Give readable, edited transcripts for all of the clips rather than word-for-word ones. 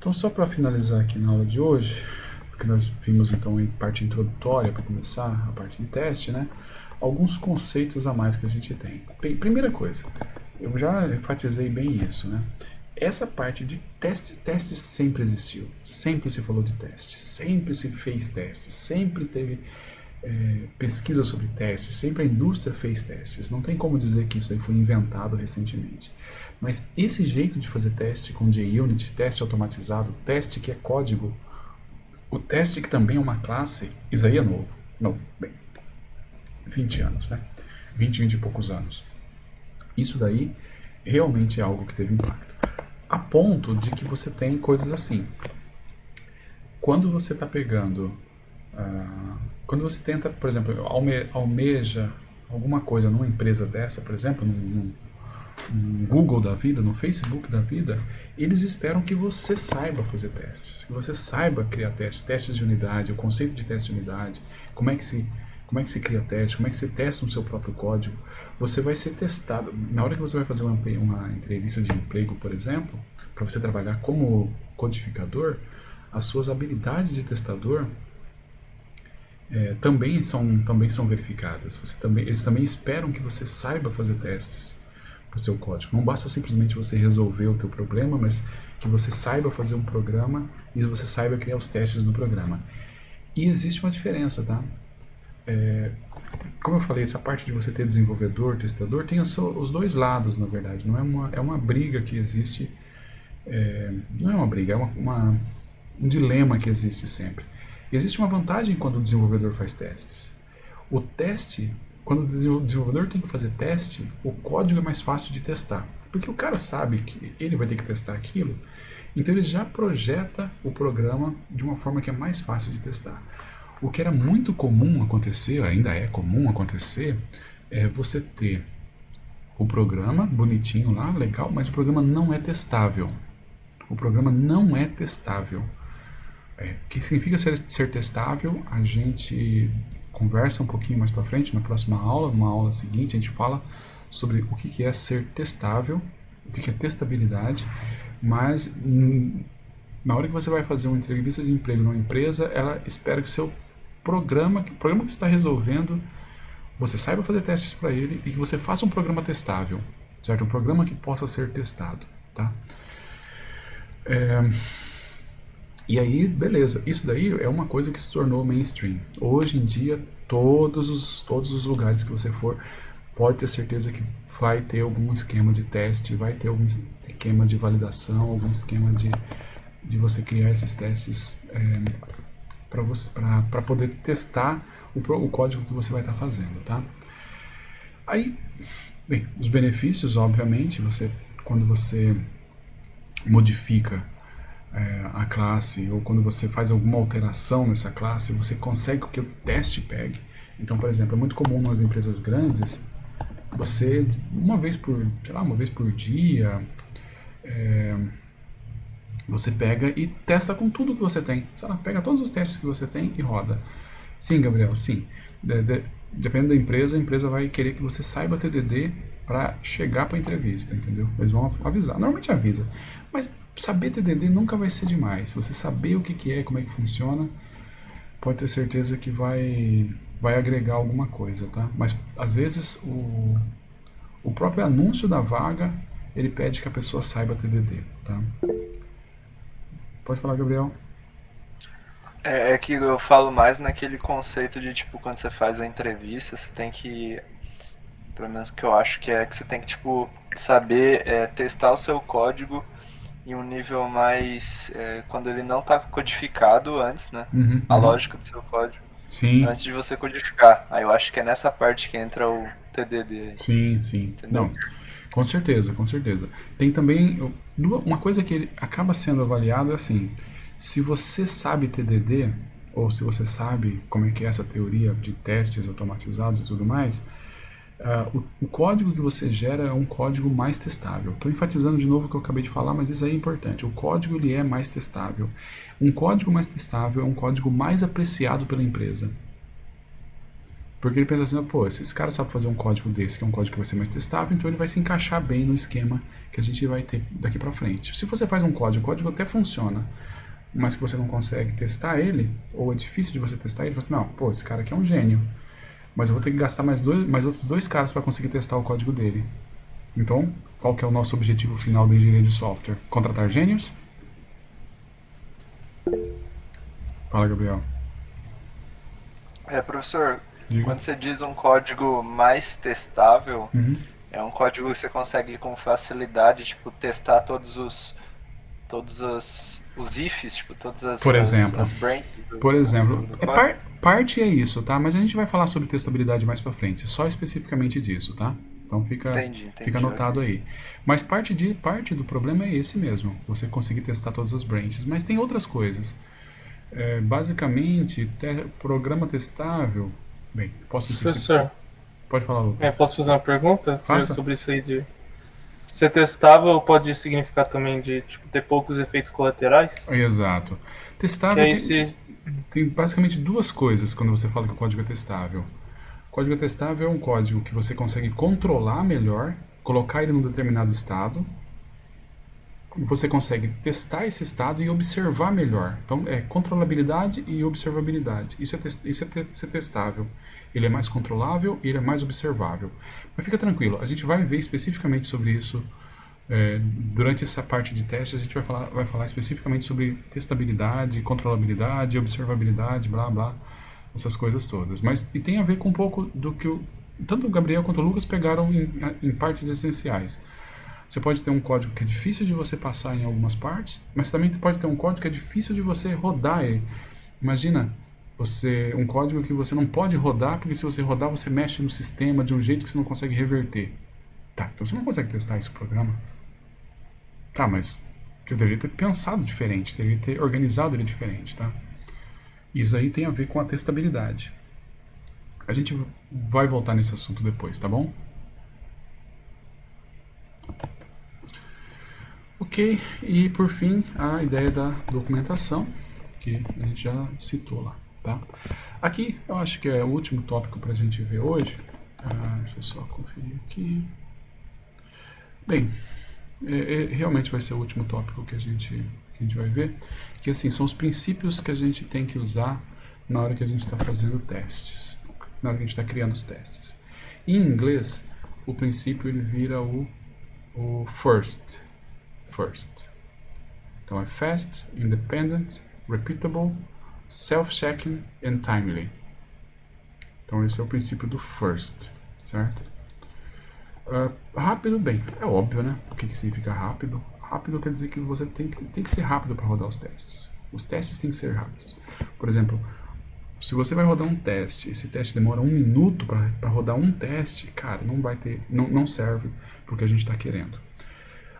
Então, só para finalizar aqui na aula de hoje, porque nós vimos então em parte introdutória para começar a parte de teste, né? Alguns conceitos a mais que a gente tem. Bem, primeira coisa, eu já enfatizei bem isso, né? Essa parte de testes sempre existiu. Sempre se falou de testes, sempre se fez testes, sempre teve pesquisa sobre testes, sempre a indústria fez testes. Não tem como dizer que isso aí foi inventado recentemente. Mas esse jeito de fazer teste com JUnit, teste automatizado, teste que é código, o teste que também é uma classe, isso aí é novo. Novo, bem, 20 anos, né? 20 e poucos anos. Isso daí realmente é algo que teve impacto. A ponto de que você tem coisas assim. Quando você está pegando... quando você tenta, por exemplo, almeja alguma coisa numa empresa dessa, por exemplo, no Google da vida, no Facebook da vida, eles esperam que você saiba fazer testes, que você saiba criar testes, testes de unidade, o conceito de teste de unidade, como é que se cria teste, como é que se testa no seu próprio código. Você vai ser testado. Na hora que você vai fazer uma entrevista de emprego, por exemplo, para você trabalhar como codificador, as suas habilidades de testador também são verificadas. Eles também esperam que você saiba fazer testes para o seu código. Não basta simplesmente você resolver o teu problema, mas que você saiba fazer um programa e você saiba criar os testes do programa. E existe uma diferença, tá? Como eu falei, essa parte de você ter desenvolvedor, testador, tem os dois lados, na verdade. Não é uma briga que existe. Não é uma briga, é um dilema que existe sempre. Existe uma vantagem quando o desenvolvedor faz testes. O teste, quando o desenvolvedor tem que fazer teste, o código é mais fácil de testar. Porque o cara sabe que ele vai ter que testar aquilo, então ele já projeta o programa de uma forma que é mais fácil de testar. O que era muito comum acontecer, ainda é comum acontecer, é você ter o programa bonitinho lá, legal, mas o programa não é testável. O programa não é testável. O que significa ser testável? A gente conversa um pouquinho mais para frente, na próxima aula, numa aula seguinte, a gente fala sobre o que é ser testável, o que é testabilidade, mas na hora que você vai fazer uma entrevista de emprego numa empresa, ela espera que o seu programa que você está resolvendo, você saiba fazer testes para ele e que você faça um programa testável, certo? Um programa que possa ser testado, tá? E aí, beleza, isso daí é uma coisa que se tornou mainstream. Hoje em dia, todos os lugares que você for, pode ter certeza que vai ter algum esquema de teste, vai ter algum esquema de validação, algum esquema de você criar esses testes para poder testar o código que você vai estar fazendo, tá? Aí, bem, os benefícios, obviamente, quando você modifica a classe, ou quando você faz alguma alteração nessa classe, você consegue que o teste pegue. Então, por exemplo, é muito comum nas empresas grandes, você, uma vez por dia, você pega e testa com tudo que você tem. Sei lá, pega todos os testes que você tem e roda. Sim, Gabriel, sim. Dependendo da empresa, a empresa vai querer que você saiba TDD para chegar para a entrevista, entendeu? Eles vão avisar. Normalmente avisa. Mas saber TDD nunca vai ser demais. Se você saber o que é, como é que funciona, pode ter certeza que vai agregar alguma coisa, tá? Mas às vezes o próprio anúncio da vaga, ele pede que a pessoa saiba TDD, tá? Pode falar, Gabriel. É que eu falo mais naquele conceito de, tipo, quando você faz a entrevista, você tem que, pelo menos que eu acho que você tem que, tipo, saber testar o seu código em um nível mais, quando ele não está codificado antes, né? Uhum, A uhum. lógica do seu código, Sim, antes de você codificar. Aí eu acho que é nessa parte que entra o TDD, sim, sim. entendeu? Não, com certeza, com certeza. Tem também uma coisa que acaba sendo avaliada assim, se você sabe TDD, ou se você sabe como é que é essa teoria de testes automatizados e tudo mais, o código que você gera é um código mais testável. Estou enfatizando de novo o que eu acabei de falar, mas isso aí é importante. O código ele é mais testável. Um código mais testável é um código mais apreciado pela empresa. Porque ele pensa assim, pô, se esse cara sabe fazer um código desse, que é um código que vai ser mais testável, então ele vai se encaixar bem no esquema que a gente vai ter daqui pra frente. Se você faz um código, o código até funciona, mas que você não consegue testar ele, ou é difícil de você testar ele, você fala assim, não, pô, esse cara aqui é um gênio, mas eu vou ter que gastar mais outros dois caras para conseguir testar o código dele. Então, qual que é o nosso objetivo final da engenharia de software? Contratar gênios? Fala, Gabriel. Professor, Diga. quando você diz um código mais testável, Uhum. é um código que você consegue com facilidade, tipo, testar os ifs, tipo, todas Por exemplo, as branches por exemplo, do código? parte é isso, tá? Mas a gente vai falar sobre testabilidade mais pra frente, só especificamente disso, tá? Então fica Entendi, anotado ok. aí. Mas parte do problema é esse mesmo, você conseguir testar todas as branches. Mas tem outras coisas. Basicamente, programa testável. Bem, posso antecipar? Professor, Pode falar, Lucas. posso fazer uma pergunta Faça. sobre isso aí de ser testável pode significar também de tipo, ter poucos efeitos colaterais? Exato. Que Testável aí tem, se. tem basicamente duas coisas quando você fala que o código é testável. O código testável é um código que você consegue controlar melhor, colocar ele num determinado estado, e você consegue testar esse estado e observar melhor. Então, é controlabilidade e observabilidade. Isso é testável. Ele é mais controlável e ele é mais observável. Mas fica tranquilo, a gente vai ver especificamente sobre isso. Durante essa parte de teste, a gente vai falar especificamente sobre testabilidade, controlabilidade, observabilidade, blá blá, essas coisas todas. Mas e tem a ver com um pouco do que tanto o Gabriel quanto o Lucas pegaram em partes essenciais. Você pode ter um código que é difícil de você passar em algumas partes, mas também pode ter um código que é difícil de você rodar ele. Imagina um código que você não pode rodar, porque se você rodar, você mexe no sistema de um jeito que você não consegue reverter. Tá, então você não consegue testar esse programa. Tá, mas você deveria ter pensado diferente, deveria ter organizado ele diferente, tá? Isso aí tem a ver com a testabilidade. A gente vai voltar nesse assunto depois, tá bom? Ok, e por fim a ideia da documentação, que a gente já citou lá, tá? Aqui eu acho que é o último tópico para a gente ver hoje. Deixa eu só conferir aqui. Bem, realmente vai ser o último tópico que a gente vai ver, que assim, são os princípios que a gente tem que usar na hora que a gente está fazendo testes, na hora que a gente está criando os testes. Em inglês, o princípio ele vira o first. Então é fast, independent, repeatable, self-checking and timely. Então esse é o princípio do first, certo? Rápido, bem, é óbvio, né? O que significa rápido? Rápido quer dizer que você tem que ser rápido para rodar os testes. Os testes têm que ser rápidos. Por exemplo, se você vai rodar um teste, esse teste demora 1 minuto para rodar um teste, cara, não serve para o que a gente está querendo.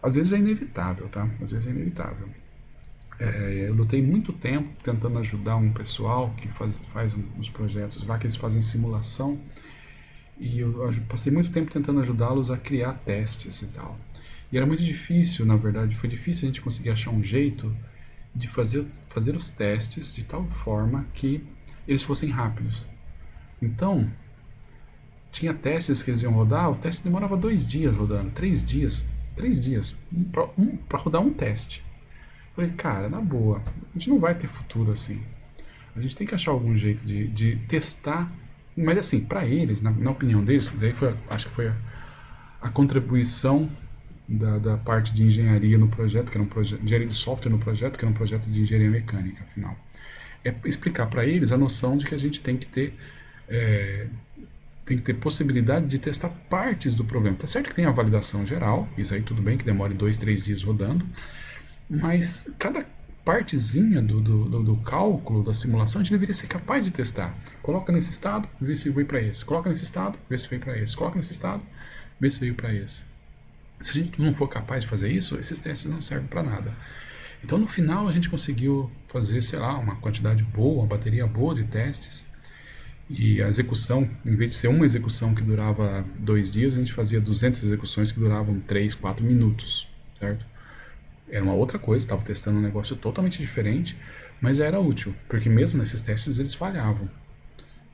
Às vezes é inevitável, tá? Às vezes é inevitável. Eu lutei muito tempo tentando ajudar um pessoal que faz uns projetos lá, que eles fazem simulação, e eu passei muito tempo tentando ajudá-los a criar testes e tal. E era muito difícil, na verdade, foi difícil a gente conseguir achar um jeito de fazer os testes de tal forma que eles fossem rápidos. Então, tinha testes que eles iam rodar, o teste demorava 2 dias rodando, 3 dias. 3 dias para rodar um teste. Falei, cara, na boa, a gente não vai ter futuro assim. A gente tem que achar algum jeito de testar. Mas assim, para eles, na opinião deles, daí acho que foi a contribuição da parte de engenharia no projeto, que era um projeto, engenharia de software no projeto, que era um projeto de engenharia mecânica, afinal. É explicar para eles a noção de que a gente tem que ter possibilidade de testar partes do problema. Tá certo que tem a validação geral, isso aí tudo bem que demore 2, 3 dias rodando, mas cada partezinha do cálculo, da simulação, a gente deveria ser capaz de testar. Coloca nesse estado, vê se veio para esse. Coloca nesse estado, vê se veio para esse. Coloca nesse estado, vê se veio para esse. Se a gente não for capaz de fazer isso, esses testes não servem para nada. Então, no final, a gente conseguiu fazer, sei lá, uma quantidade boa, uma bateria boa de testes. E a execução, em vez de ser uma execução que durava 2 dias, a gente fazia 200 execuções que duravam 3, 4 minutos, certo? Era uma outra coisa, estava testando um negócio totalmente diferente, mas era útil, porque mesmo nesses testes eles falhavam.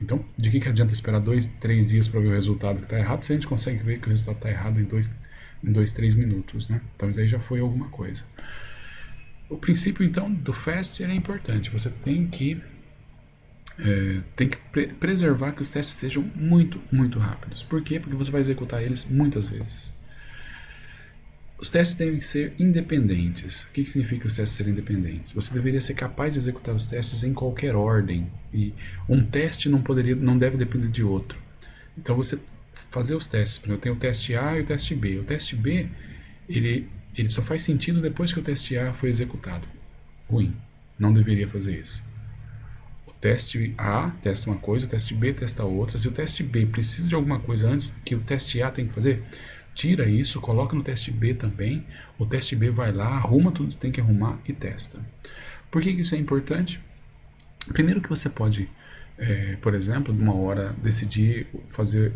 Então, de que adianta esperar 2, 3 dias para ver o resultado que está errado, se a gente consegue ver que o resultado está errado em 2, 3 minutos, né? Então isso aí já foi alguma coisa. O princípio, então, do fast é importante. Você tem que preservar que os testes sejam muito, muito rápidos. Por quê? Porque você vai executar eles muitas vezes. Os testes devem ser independentes. O que significa os testes serem independentes? Você deveria ser capaz de executar os testes em qualquer ordem. E um teste não deve depender de outro. Então você fazer os testes, por exemplo, eu tenho o teste A e o teste B. O teste B, ele só faz sentido depois que o teste A foi executado. Ruim. Não deveria fazer isso. O teste A testa uma coisa, o teste B testa outra. Se o teste B precisa de alguma coisa antes que o teste A tem que fazer, tira isso, coloca no teste B também. O teste B vai lá, arruma tudo que tem que arrumar e testa. Por que isso é importante? Primeiro que você pode, por exemplo, numa hora decidir fazer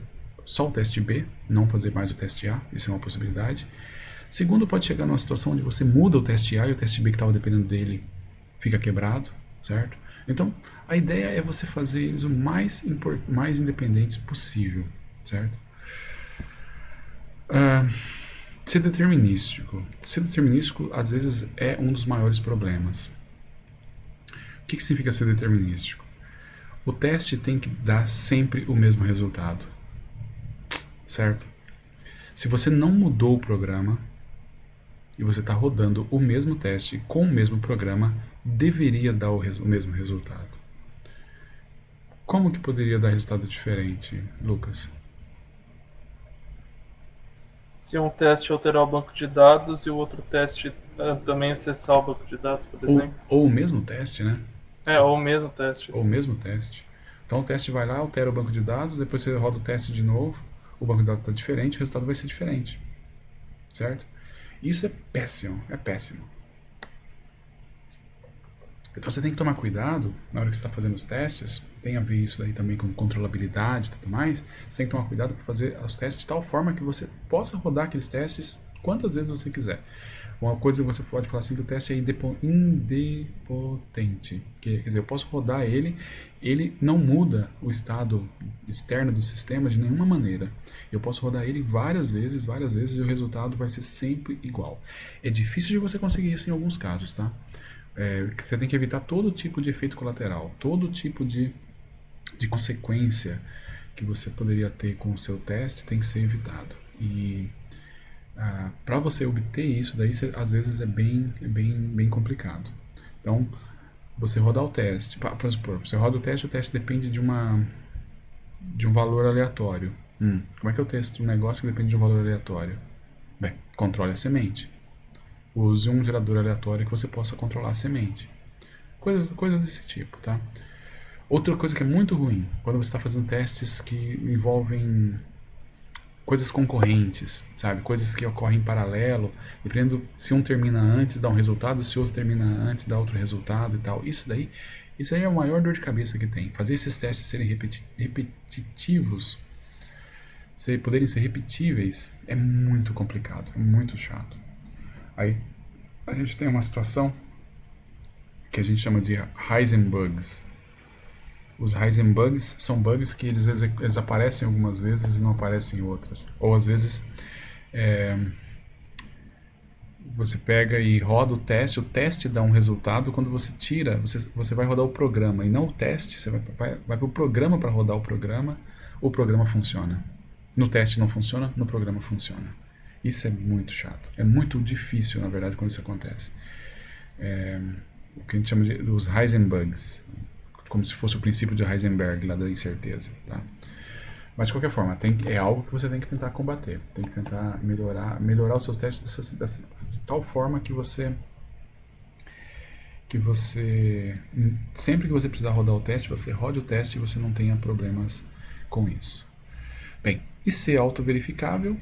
só o teste B, não fazer mais o teste A, isso é uma possibilidade. Segundo, pode chegar numa situação onde você muda o teste A e o teste B que estava dependendo dele fica quebrado, certo? Então, a ideia é você fazer eles o mais independentes possível, certo? Ser determinístico. Ser determinístico, às vezes, é um dos maiores problemas. O que significa ser determinístico? O teste tem que dar sempre o mesmo resultado, certo? Se você não mudou o programa e você está rodando o mesmo teste com o mesmo programa, deveria dar o mesmo resultado. Como que poderia dar resultado diferente, Lucas? Se um teste alterar o banco de dados e o outro teste também acessar o banco de dados, por exemplo. Ou o mesmo teste, né? Ou o mesmo teste. Ou o mesmo teste. Então o teste vai lá, altera o banco de dados, depois você roda o teste de novo, o banco de dados está diferente, o resultado vai ser diferente. Certo? Isso é péssimo, é péssimo. Então você tem que tomar cuidado na hora que você está fazendo os testes, tem a ver isso daí também com controlabilidade e tudo mais, você tem que tomar cuidado para fazer os testes de tal forma que você possa rodar aqueles testes quantas vezes você quiser. Uma coisa que você pode falar assim, que o teste é idempotente, quer dizer, eu posso rodar ele não muda o estado externo do sistema de nenhuma maneira. Eu posso rodar ele várias vezes e o resultado vai ser sempre igual. É difícil de você conseguir isso em alguns casos, tá? Você tem que evitar todo tipo de efeito colateral, todo tipo de consequência que você poderia ter com o seu teste tem que ser evitado. E para você obter isso daí, às vezes é bem complicado. Então, você rodar o teste, por exemplo, você roda o teste depende de um valor aleatório. Como é que eu testo um negócio que depende de um valor aleatório? Bem, controle a semente. Use um gerador aleatório que você possa controlar a semente. Coisas desse tipo, tá? Outra coisa que é muito ruim, quando você está fazendo testes que envolvem coisas concorrentes, sabe? Coisas que ocorrem em paralelo, dependendo se um termina antes, dá um resultado, se o outro termina antes, dá outro resultado e tal. Isso aí é a maior dor de cabeça que tem. Fazer esses testes serem repetitivos, poderem ser repetíveis, é muito complicado, é muito chato. Aí a gente tem uma situação que a gente chama de Heisenbugs. Os Heisenbugs são bugs que eles aparecem algumas vezes e não aparecem em outras. Ou às vezes você pega e roda o teste dá um resultado, quando você tira, você vai rodar o programa e não o teste, você vai para o programa para rodar o programa funciona. No teste não funciona, no programa funciona. Isso é muito chato. É muito difícil, na verdade, quando isso acontece. O que a gente chama dos Heisenbugs. Como se fosse o princípio de Heisenberg, lá da incerteza. Tá? Mas, de qualquer forma, é algo que você tem que tentar combater. Tem que tentar melhorar os seus testes de tal forma que você... Sempre que você precisar rodar o teste, você rode o teste e você não tenha problemas com isso. Bem, e ser auto-verificável,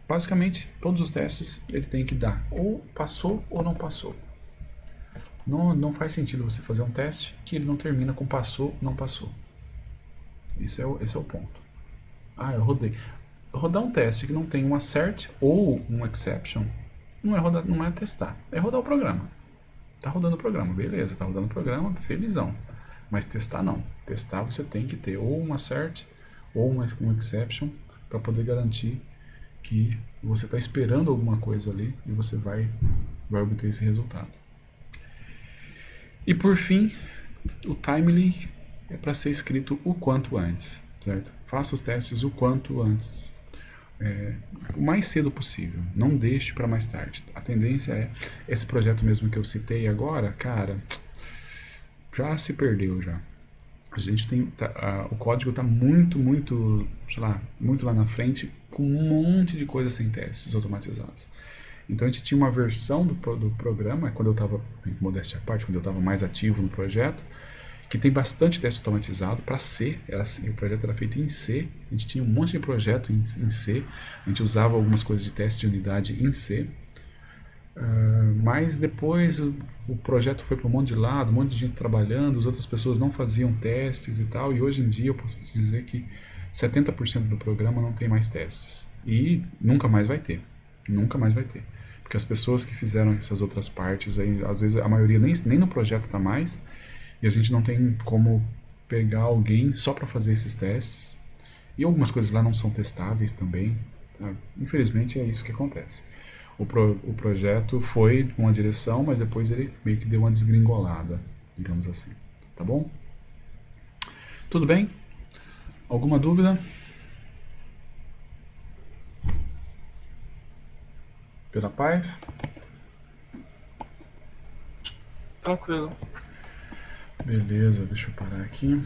basicamente, todos os testes ele tem que dar ou passou ou não passou. Não faz sentido você fazer um teste que ele não termina com passou, não passou. Esse é o ponto. Eu rodei. Rodar um teste que não tem um assert ou um exception não é testar, é rodar o programa. Tá rodando o programa, beleza, tá rodando o programa, felizão. Mas testar não. Testar você tem que ter ou uma cert ou um exception para poder garantir que você está esperando alguma coisa ali e você vai obter esse resultado. E por fim, o timely é para ser escrito o quanto antes, certo? Faça os testes o quanto antes, o mais cedo possível. Não deixe para mais tarde. A tendência é esse projeto mesmo que eu citei agora, cara, já se perdeu já. A gente tem o código está muito, sei lá, muito lá na frente com um monte de coisas sem testes automatizados. Então a gente tinha uma versão do programa, quando eu estava, modéstia à parte, quando eu estava mais ativo no projeto, que tem bastante teste automatizado para C. O projeto era feito em C. A gente tinha um monte de projeto em C. A gente usava algumas coisas de teste de unidade em C. Mas depois o projeto foi para um monte de lado, um monte de gente trabalhando, as outras pessoas não faziam testes e tal, e hoje em dia eu posso dizer que 70% do programa não tem mais testes. E nunca mais vai ter. Nunca mais vai ter. Porque as pessoas que fizeram essas outras partes, aí, às vezes a maioria nem no projeto está mais, e a gente não tem como pegar alguém só para fazer esses testes. E algumas coisas lá não são testáveis também. Tá? Infelizmente é isso que acontece. O projeto foi uma direção, mas depois ele meio que deu uma desgringolada, digamos assim. Tá bom? Tudo bem? Alguma dúvida? Pela paz? Tranquilo. Beleza, deixa eu parar aqui.